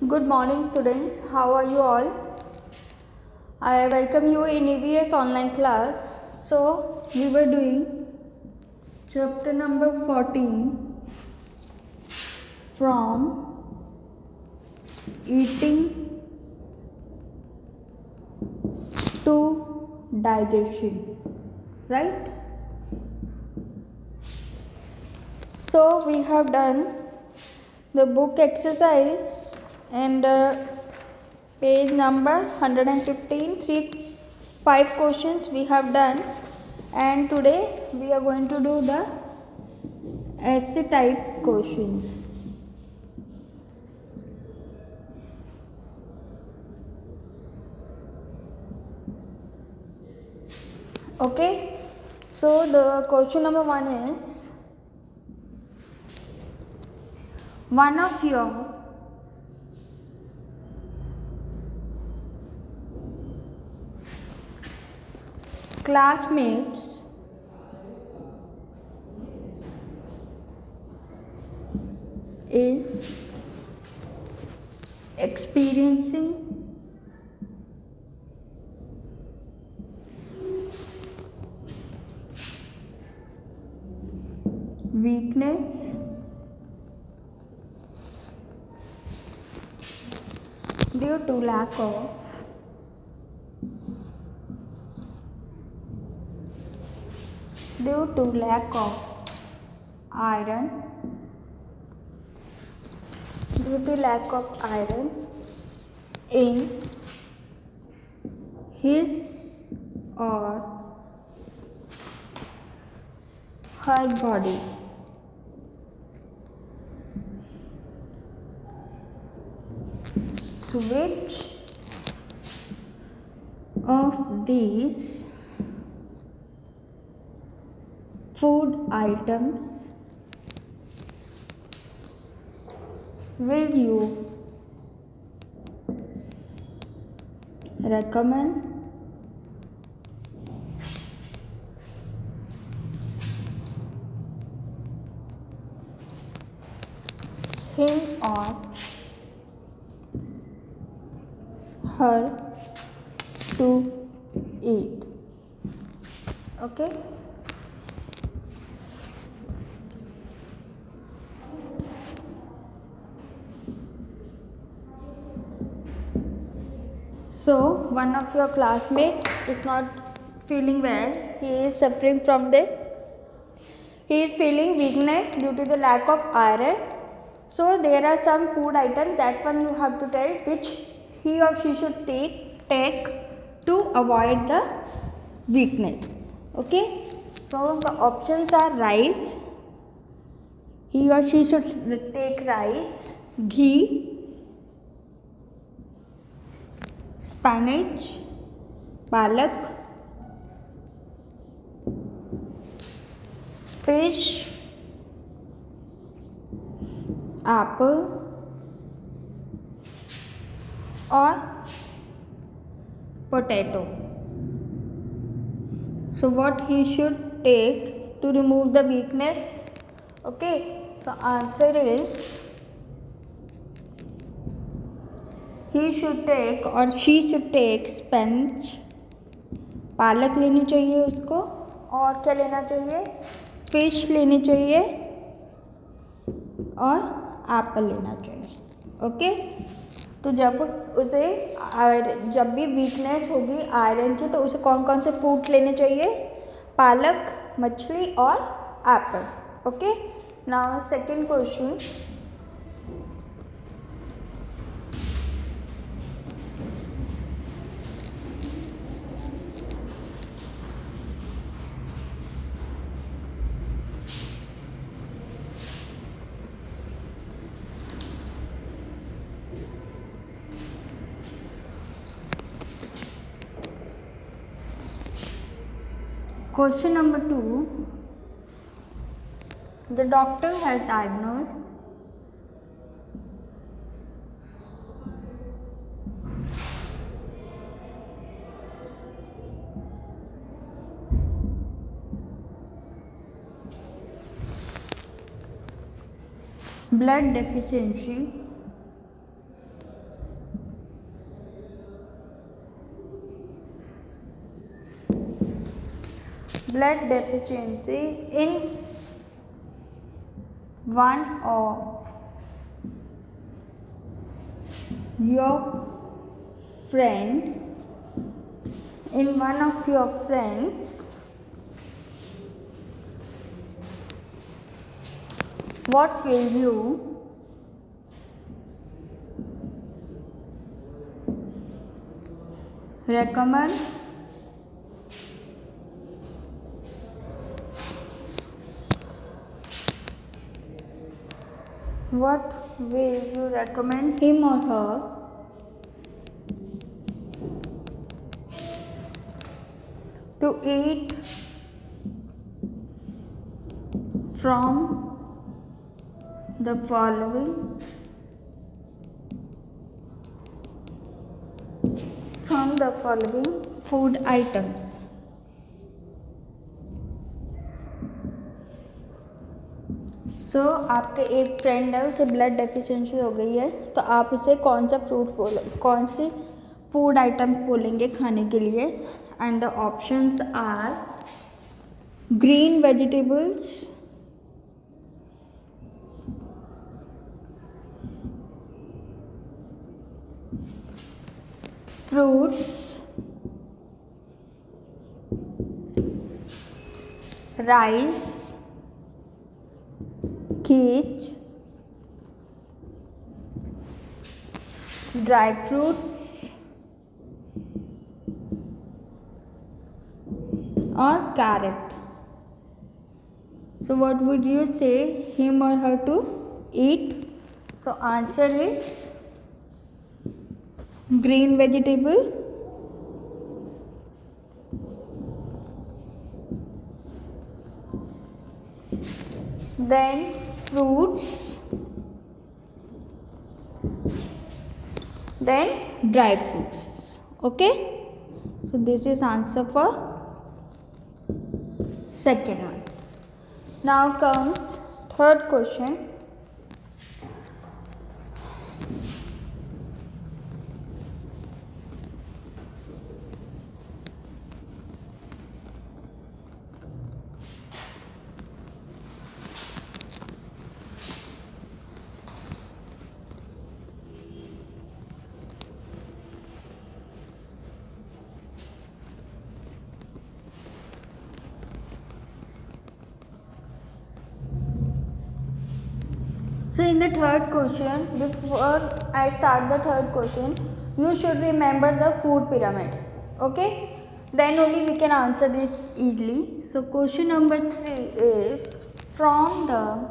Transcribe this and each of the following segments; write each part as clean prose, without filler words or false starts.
Good morning students, how are you all? I welcome you in EVS online class. So, we were doing chapter number 14 from eating to digestion, right? So, we have done the book exercise and page number 115, 5 questions we have done, and today we are going to do the essay type questions. Okay, so the question number 1 is, one of your classmates is experiencing weakness due to lack of iron in his or her body. So which of these food items will you recommend him or her to eat? Okay. So one of your classmates is not feeling well. He is suffering from he is feeling weakness due to the lack of iron. So there are some food items, that one you have to tell which he or she should take to avoid the weakness. Okay. So the options are rice. He or she should take rice, ghee, spinach, palak, fish, apple, or potato. So what he should take to remove the weakness? Okay, so answer is he should take or she should take spinach, पालक लेनी चाहिए उसको, और क्या लेना चाहिए, fish लेनी चाहिए और एप्पल लेना चाहिए. ओके. तो जब भी वीकनेस होगी आयरन की, तो उसे कौन कौन से फूड लेने चाहिए? पालक, मछली और Apple. Okay. Now second question. Question number 2. The doctor has diagnosed blood deficiency blood deficiency in one of your friend, what will you recommend? What will you recommend him or her to eat from the following food items? सो आपके एक friend है, उसे blood deficiency हो गई है, तो आप उसे कौन सी फूड आइटम्स बोलेंगे खाने के लिए? And the options are green vegetables, fruits, rice, quiche, dry fruits or carrot. So what would you say him or her to eat? So answer is green vegetable, then fruits, then dry fruits. Okay, so this is answer for second one. Now comes third question. So in the third question, before I start the third question, you should remember the food pyramid. Okay, then only we can answer this easily. So question number 3 is from the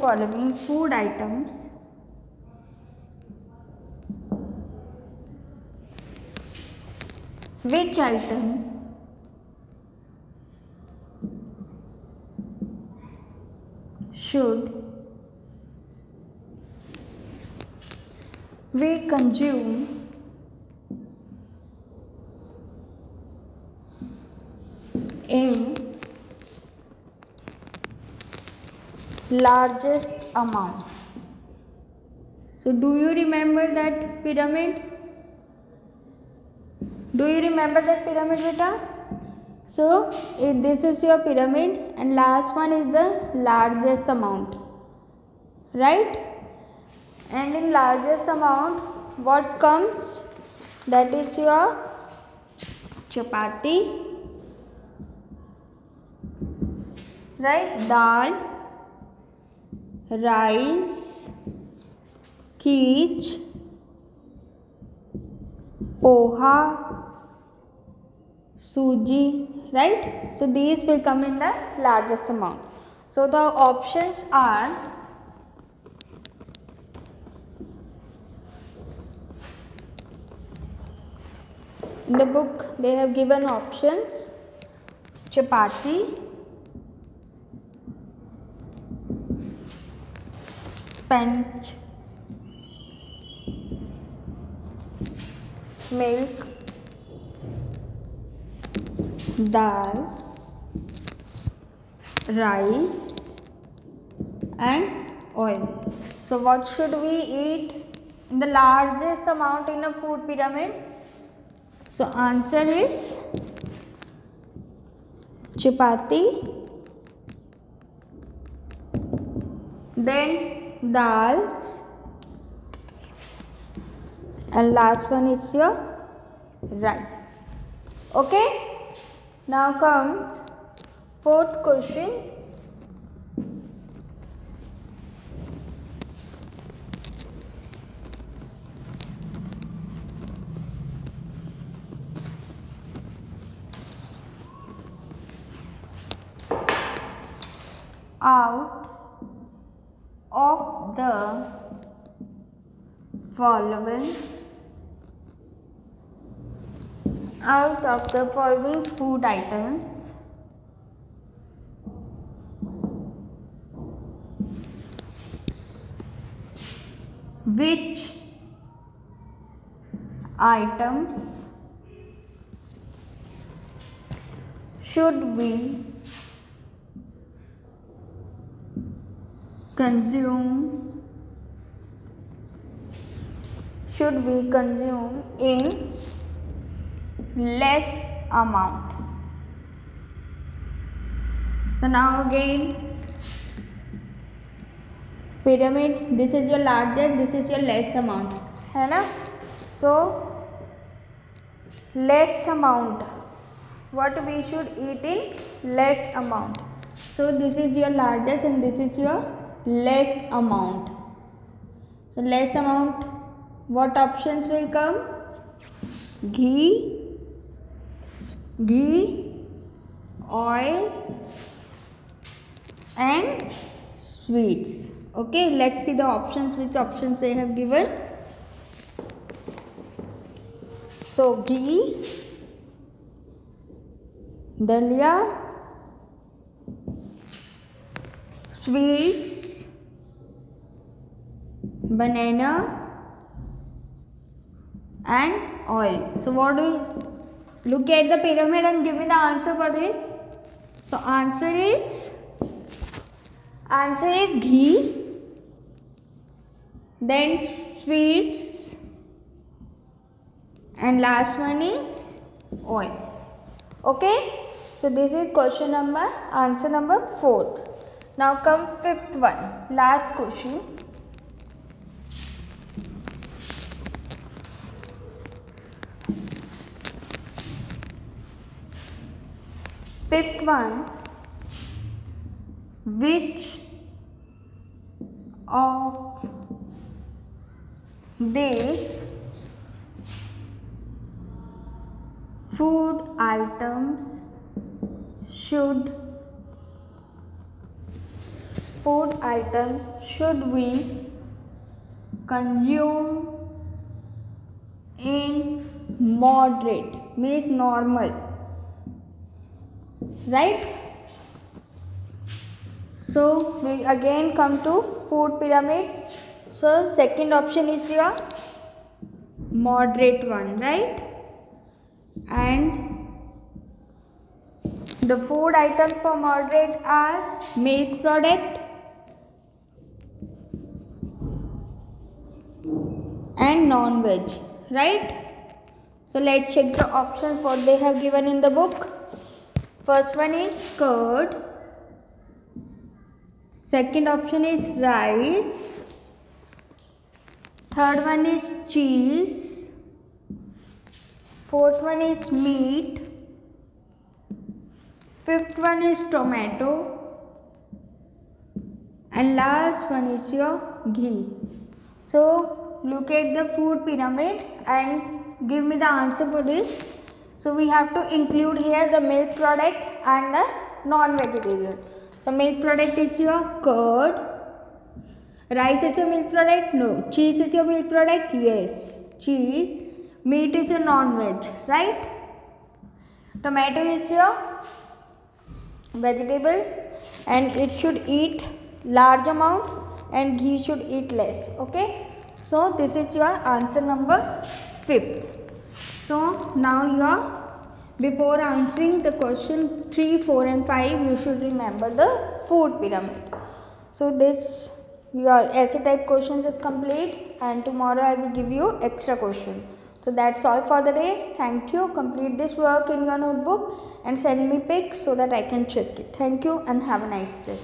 following food items which item should we consume in largest amount? So do you remember that pyramid? Do you remember that pyramid, beta? So this is your pyramid and last one is the largest amount, right? And in largest amount what comes? That is your chapati, right? Dal, rice, quiche, poha, suji, right? So these will come in the largest amount. So the options are in the book. They have given options: chapati, sponge, milk, dal, rice and oil. So what should we eat in the largest amount in a food pyramid? So answer is chapati, then dals, and last one is your rice. Okay, now comes fourth question. Out of the following food items, which items should we consume in less amount? So now again, pyramid, this is your largest, this is your less amount, है ना? So less amount, what we should eat in less amount. So this is your largest and this is your less amount. So less amount, what options will come? Ghee, oil and sweets. Okay, let's see the options, which options they have given. So ghee, dalia, sweets, banana and oil. So what do you look at the pyramid and give me the answer for this? So answer is ghee, then sweets, and last one is oil. Okay, so this is question number, answer number 4th. Now come 5th one, last question. Fifth one, which of these food items should we consume in moderate, means normal, right? So we again come to food pyramid. So second option is your moderate one, right? And the food items for moderate are milk product and non-veg, right? So let's check the options what they have given in the book. First one is curd, second option is rice, third one is cheese, fourth one is meat, fifth one is tomato, and last one is your ghee. So look at the food pyramid and give me the answer for this. So we have to include here the milk product and the non-vegetarian. So milk product is your curd, rice is your milk product, no, cheese is your milk product, yes, cheese, meat is your non-veg, right? Tomato is your vegetable and it should eat large amount and ghee should eat less. Okay, so this is your answer number 5th. So now before answering the question 3, 4 and 5, you should remember the food pyramid. So this your essay type questions is complete, and tomorrow I will give you extra question. So that's all for the day. Thank you. Complete this work in your notebook and send me pics so that I can check it. Thank you and have a nice day.